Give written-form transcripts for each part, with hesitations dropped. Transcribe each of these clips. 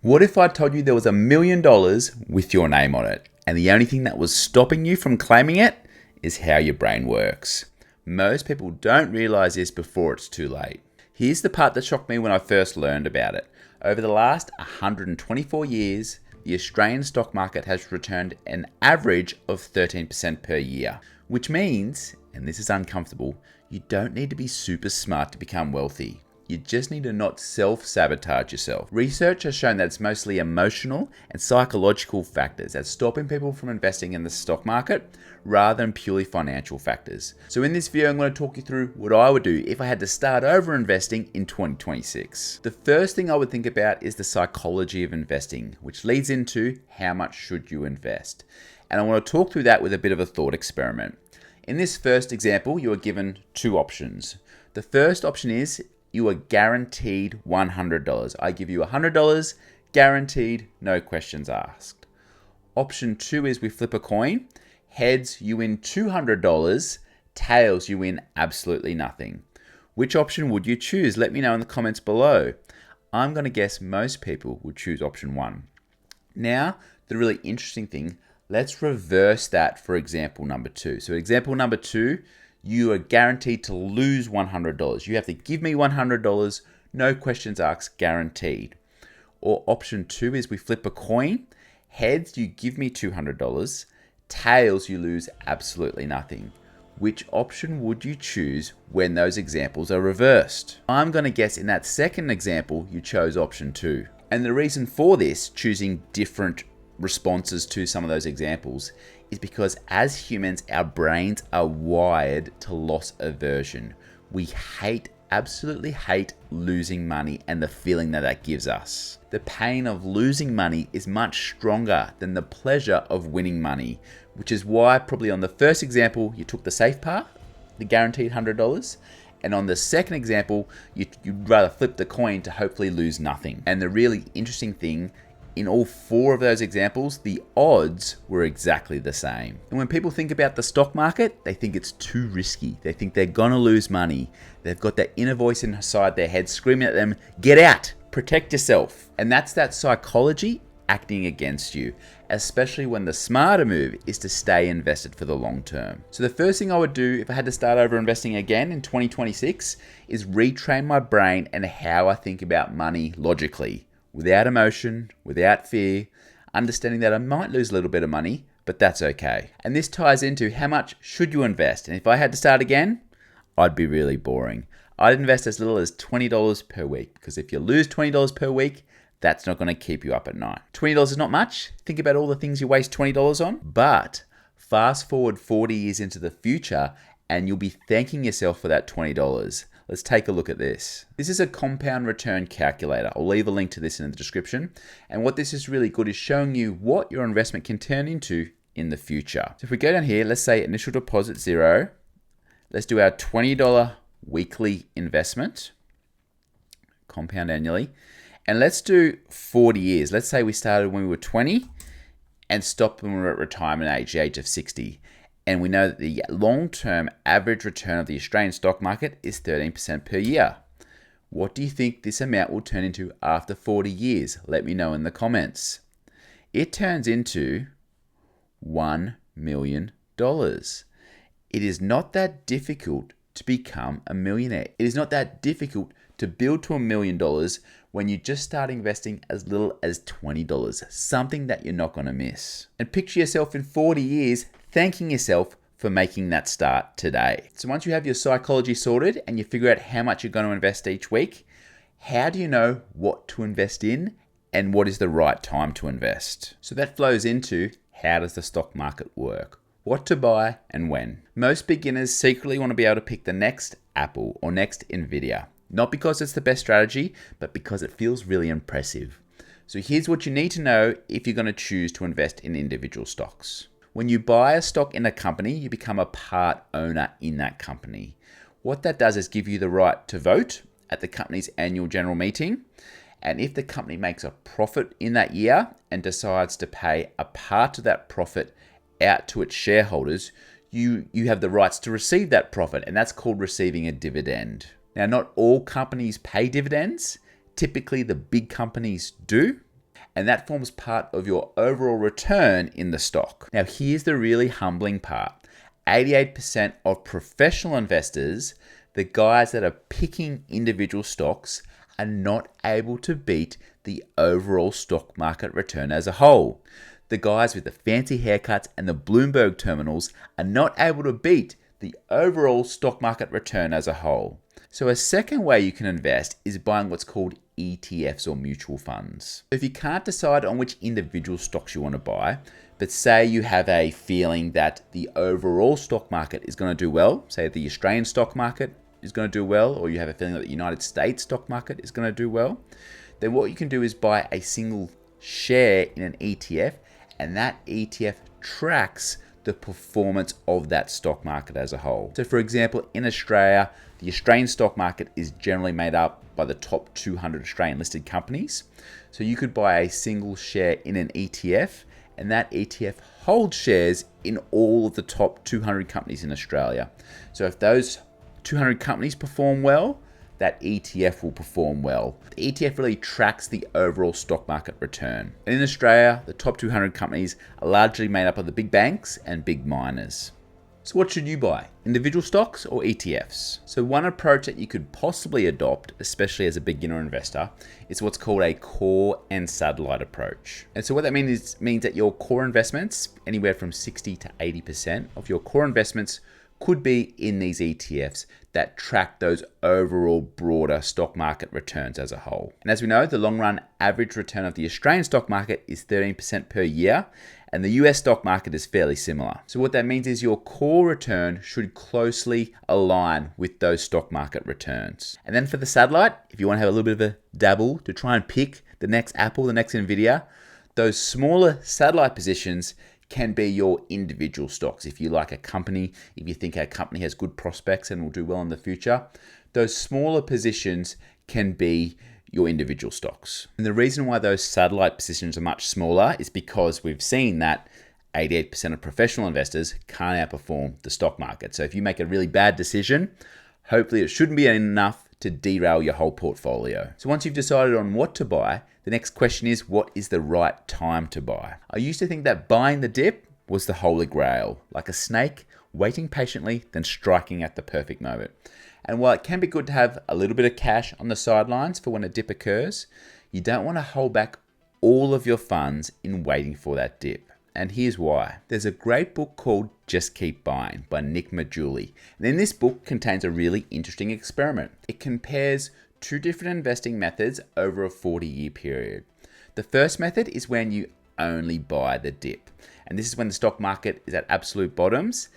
What if I told you there was $1 million with your name on it, and the only thing that was stopping you from claiming it is how your brain works? Most people don't realize this before it's too late. Here's the part that shocked me when I first learned about it. Over the last 124 years, the Australian stock market has returned an average of 13% per year, which means, and this is uncomfortable, you don't need to be super smart to become wealthy. You just need to not self-sabotage yourself. Research has shown that it's mostly emotional and psychological factors that's stopping people from investing in the stock market rather than purely financial factors. So in this video, I'm going to talk you through what I would do if I had to start over investing in 2026. The first thing I would think about is the psychology of investing, which leads into how much should you invest. And I want to talk through that with a bit of a thought experiment. In this first example, you are given two options. The first option is you are guaranteed $100. I give you $100, guaranteed, no questions asked. Option 2 is we flip a coin. Heads, you win $200. Tails, you win absolutely nothing. Which option would you choose? Let me know in the comments below. I'm going to guess most people would choose option 1. Now, the really interesting thing, let's reverse that for example number 2. So example number 2, you are guaranteed to lose $100. You have to give me $100, no questions asked, guaranteed. Or option 2 is we flip a coin. Heads, you give me $200. Tails, you lose absolutely nothing. Which option would you choose when those examples are reversed? I'm going to guess in that second example, you chose option 2. And the reason for this, choosing different responses to some of those examples, is because as humans, our brains are wired to loss aversion. We absolutely hate losing money and the feeling that that gives us. The pain of losing money is much stronger than the pleasure of winning money, which is why probably on the first example, you took the safe path, the guaranteed $100. And on the second example, you'd rather flip the coin to hopefully lose nothing. And the really interesting thing, in all 4 of those examples, the odds were exactly the same. And when people think about the stock market, they think it's too risky. They think they're gonna lose money. They've got that inner voice inside their head screaming at them, get out, protect yourself. And that's that psychology acting against you, especially when the smarter move is to stay invested for the long term. So the first thing I would do if I had to start over investing again in 2026 is retrain my brain and how I think about money logically. Without emotion, without fear, understanding that I might lose a little bit of money, but that's okay. And this ties into how much should you invest? And if I had to start again, I'd be really boring. I'd invest as little as $20 per week, because if you lose $20 per week, that's not going to keep you up at night. $20 is not much. Think about all the things you waste $20 on, but fast forward 40 years into the future and you'll be thanking yourself for that $20. Let's take a look at this. This is a compound return calculator. I'll leave a link to this in the description. And what this is really good is showing you what your investment can turn into in the future. So if we go down here, let's say initial deposit 0. Let's do our $20 weekly investment, compound annually. And let's do 40 years. Let's say we started when we were 20 and stopped when we were at retirement age, the age of 60. And we know that the long-term average return of the Australian stock market is 13% per year. What do you think this amount will turn into after 40 years? Let me know in the comments. It turns into $1 million. It is not that difficult to become a millionaire. It is not that difficult to build to $1 million when you just start investing as little as $20, something that you're not going to miss. And picture yourself in 40 years thanking yourself for making that start today. So once you have your psychology sorted and you figure out how much you're going to invest each week, how do you know what to invest in and what is the right time to invest? So that flows into how does the stock market work? What to buy and when. Most beginners secretly want to be able to pick the next Apple or next Nvidia. Not because it's the best strategy, but because it feels really impressive. So here's what you need to know if you're going to choose to invest in individual stocks. When you buy a stock in a company, you become a part owner in that company. What that does is give you the right to vote at the company's annual general meeting. And if the company makes a profit in that year and decides to pay a part of that profit out to its shareholders, you have the rights to receive that profit, and that's called receiving a dividend. Now, not all companies pay dividends. Typically, the big companies do. and that forms part of your overall return in the stock. Now, here's the really humbling part. 88% of professional investors, the guys that are picking individual stocks, are not able to beat the overall stock market return as a whole. The guys with the fancy haircuts and the Bloomberg terminals are not able to beat the overall stock market return as a whole. So a second way you can invest is buying what's called ETFs or mutual funds. If you can't decide on which individual stocks you want to buy, but say you have a feeling that the overall stock market is going to do well, say the Australian stock market is going to do well, or you have a feeling that the United States stock market is going to do well, then what you can do is buy a single share in an ETF, and that ETF tracks the performance of that stock market as a whole. So for example, in Australia, the Australian stock market is generally made up by the top 200 Australian listed companies. So you could buy a single share in an ETF, and that ETF holds shares in all of the top 200 companies in Australia. So if those 200 companies perform well, that ETF will perform well. The ETF really tracks the overall stock market return. And in Australia, the top 200 companies are largely made up of the big banks and big miners. So what should you buy? Individual stocks or ETFs? So one approach that you could possibly adopt, especially as a beginner investor, is what's called a core and satellite approach. And so what that means that your core investments, anywhere from 60 to 80% of your core investments, could be in these ETFs that track those overall broader stock market returns as a whole. And as we know, the long run average return of the Australian stock market is 13% per year, and the US stock market is fairly similar. So what that means is your core return should closely align with those stock market returns. And then for the satellite, if you want to have a little bit of a dabble to try and pick the next Apple, the next Nvidia, those smaller satellite positions can be your individual stocks. If you like a company, if you think a company has good prospects and will do well in the future, those smaller positions can be your individual stocks. And the reason why those satellite positions are much smaller is because we've seen that 88% of professional investors can't outperform the stock market. So if you make a really bad decision, hopefully it shouldn't be enough to derail your whole portfolio. So once you've decided on what to buy, the next question is, what is the right time to buy? I used to think that buying the dip was the holy grail, like a snake waiting patiently, then striking at the perfect moment. And while it can be good to have a little bit of cash on the sidelines for when a dip occurs, you don't want to hold back all of your funds in waiting for that dip. And here's why. There's a great book called Just Keep Buying by Nick Maggiulli. And in this book contains a really interesting experiment. It compares two different investing methods over a 40-year period. The first method is when you only buy the dip. And this is when the stock market is at absolute bottoms.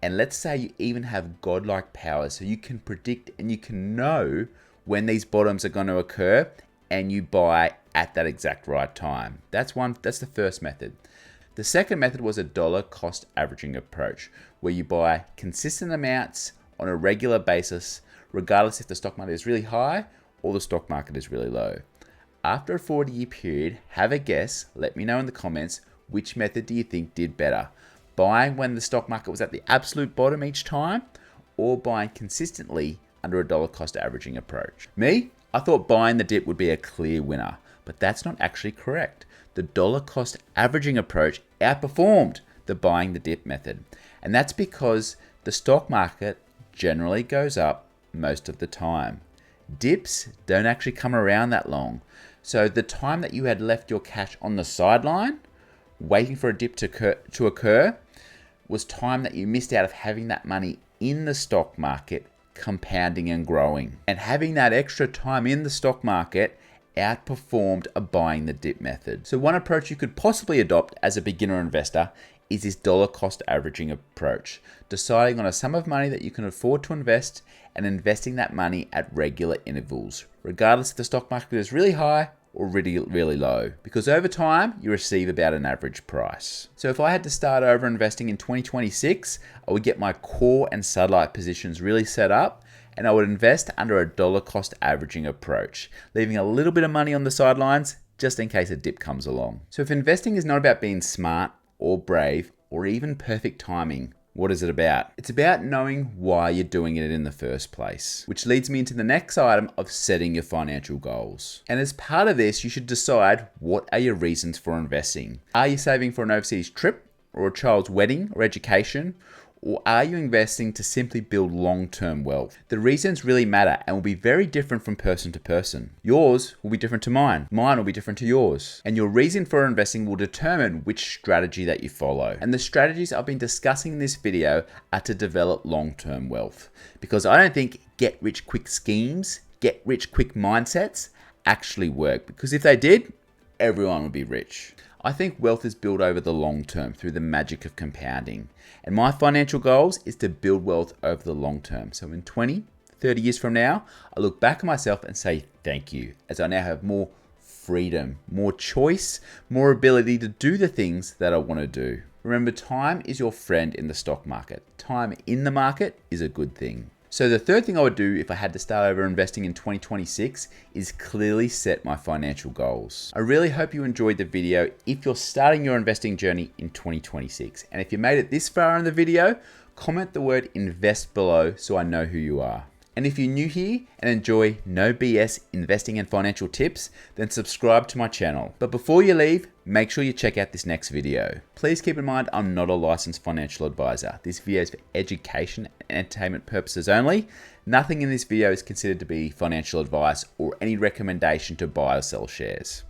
And let's say you even have godlike powers, so you can predict and you can know when these bottoms are going to occur, and you buy at that exact right time. That's the first method. The second method was a dollar cost averaging approach, where you buy consistent amounts on a regular basis, regardless if the stock market is really high or the stock market is really low. After a 40-year period, have a guess, let me know in the comments, which method do you think did better? Buying when the stock market was at the absolute bottom each time, or buying consistently under a dollar cost averaging approach? Me, I thought buying the dip would be a clear winner, but that's not actually correct. The dollar cost averaging approach outperformed the buying the dip method. And that's because the stock market generally goes up most of the time. Dips don't actually come around that long. So the time that you had left your cash on the sideline, waiting for a dip to occur, was time that you missed out of having that money in the stock market compounding and growing. And having that extra time in the stock market outperformed a buying the dip method. So one approach you could possibly adopt as a beginner investor is this dollar cost averaging approach, deciding on a sum of money that you can afford to invest and investing that money at regular intervals, regardless if the stock market is really high or really, really low, because over time you receive about an average price. So if I had to start over investing in 2026, I would get my core and satellite positions really set up, and I would invest under a dollar cost averaging approach, leaving a little bit of money on the sidelines just in case a dip comes along. So if investing is not about being smart or brave or even perfect timing, What is it about? It's about knowing why you're doing it in the first place, which leads me into the next item of setting your financial goals. And as part of this, you should decide what are your reasons for investing. Are you saving for an overseas trip or a child's wedding or education? Or are you investing to simply build long-term wealth? The reasons really matter and will be very different from person to person. Yours will be different to mine. Mine will be different to yours. And your reason for investing will determine which strategy that you follow. And the strategies I've been discussing in this video are to develop long-term wealth. Because I don't think get-rich-quick schemes, get-rich-quick mindsets actually work. Because if they did, everyone would be rich. I think wealth is built over the long term through the magic of compounding. And my financial goals is to build wealth over the long term. So in 20, 30 years from now, I look back at myself and say thank you, as I now have more freedom, more choice, more ability to do the things that I want to do. Remember, time is your friend in the stock market. Time in the market is a good thing. So the third thing I would do if I had to start over investing in 2026 is clearly set my financial goals. I really hope you enjoyed the video if you're starting your investing journey in 2026. And if you made it this far in the video, comment the word invest below so I know who you are. And if you're new here and enjoy no BS investing and financial tips, then subscribe to my channel. But before you leave, make sure you check out this next video. Please keep in mind I'm not a licensed financial advisor. This video is for education and entertainment purposes only. Nothing in this video is considered to be financial advice or any recommendation to buy or sell shares.